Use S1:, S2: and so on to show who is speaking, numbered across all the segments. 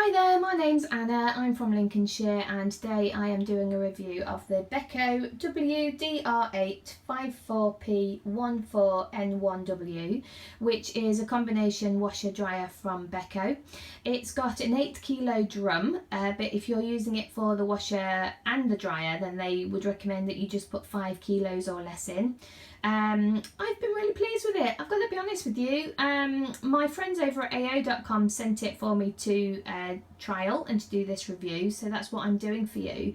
S1: Hi there, my name's Anna, I'm from Lincolnshire and today I am doing a review of the Beko WDR854P14N1W, which is a combination washer dryer from Beko. It's got an 8kg drum, but if you're using it for the washer and the dryer then they would recommend that you just put 5 kilos or less in. I've been really pleased with it, I've got to be honest with you. My friends over at AO.com sent it for me to trial and to do this review, so that's what I'm doing for you.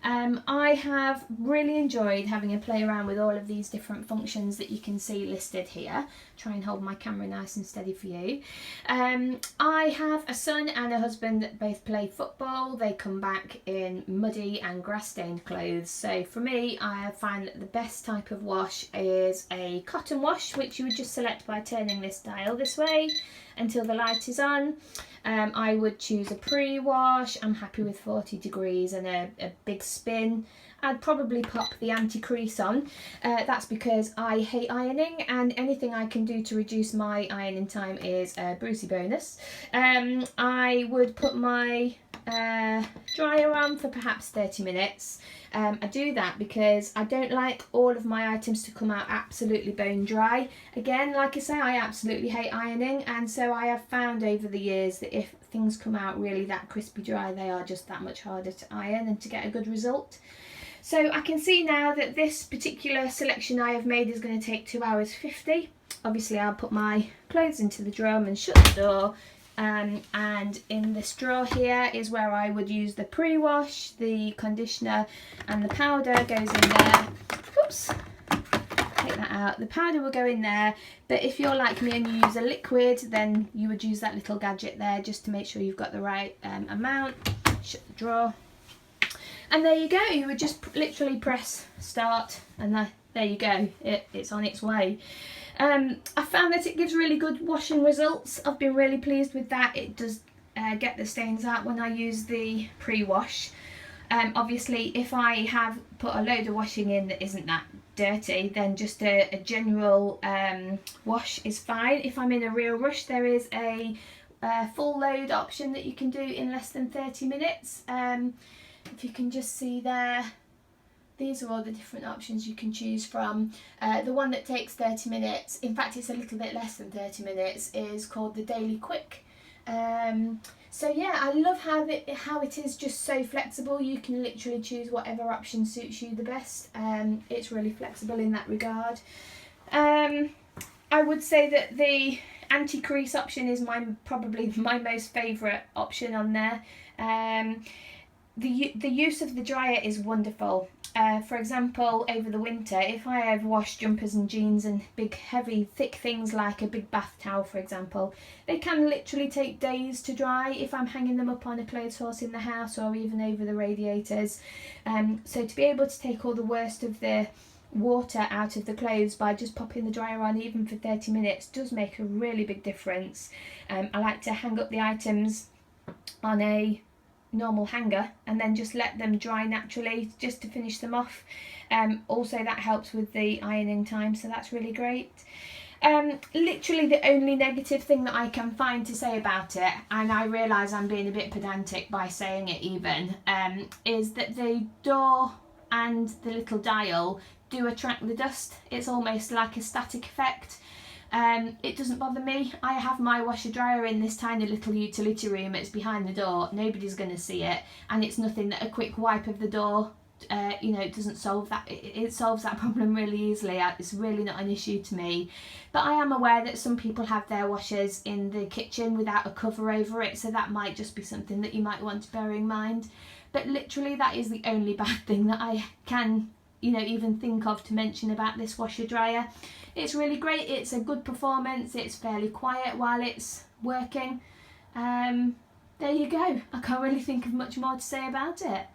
S1: I have really enjoyed having a play around with all of these different functions that you can see listed here. Try and hold my camera nice and steady for you. I have a son and a husband that both play football. They come back in muddy and grass stained clothes, so for me I find that the best type of wash is a cotton wash, which you would just select by turning this dial this way until the light is on. I would choose a pre-wash. I'm happy with 40 degrees and a big spin. I'd probably pop the anti-crease on. That's because I hate ironing and anything I can do to reduce my ironing time is a Brucey bonus. I would put my dryer on for perhaps 30 minutes. I do that because I don't like all of my items to come out absolutely bone dry. Again, like I say, I absolutely hate ironing, and so I have found over the years that if things come out really that crispy dry, they are just that much harder to iron and to get a good result. So I can see now that this particular selection I have made is going to take 2 hours 50. Obviously I'll put my clothes into the drum and shut the door. And in this drawer here is where I would use the pre-wash, the conditioner, and the powder goes in there. Oops, take that out. The powder will go in there, but if you're like me and you use a liquid, then you would use that little gadget there just to make sure you've got the right amount. Shut the drawer. And there you go, you would just literally press start and there you go, it's on its way. I found that it gives really good washing results. I've been really pleased with that. It does get the stains out when I use the pre-wash. Obviously if I have put a load of washing in that isn't that dirty, then just a general wash is fine. If I'm in a real rush, there is a full load option that you can do in less than 30 minutes. If you can just see there, these are all the different options you can choose from. The one that takes 30 minutes, in fact it's a little bit less than 30 minutes, is called the Daily Quick. So yeah, I love how it is just so flexible. You can literally choose whatever option suits you the best. It's really flexible in that regard. I would say that the anti-crease option is probably my most favourite option on there. The use of the dryer is wonderful. For example, over the winter, if I have washed jumpers and jeans and big heavy thick things like a big bath towel for example, they can literally take days to dry if I'm hanging them up on a clothes horse in the house or even over the radiators. So to be able to take all the worst of the water out of the clothes by just popping the dryer on even for 30 minutes does make a really big difference. I like to hang up the items on a normal hanger and then just let them dry naturally just to finish them off. Also that helps with the ironing time, so that's really great. Literally the only negative thing that I can find to say about it, and I realise I'm being a bit pedantic by saying it even, is that the door and the little dial do attract the dust. It's almost like a static effect. It doesn't bother me. I have my washer dryer in this tiny little utility room. It's behind the door, nobody's going to see it, and it's nothing that a quick wipe of the door it doesn't solve that. It solves that problem really easily. It's really not an issue to me. But I am aware that some people have their washers in the kitchen without a cover over it, so that might just be something that you might want to bear in mind. But literally that is the only bad thing that I can even think of to mention about this washer dryer. It's really great, it's a good performance, it's fairly quiet while it's working. There you go, I can't really think of much more to say about it.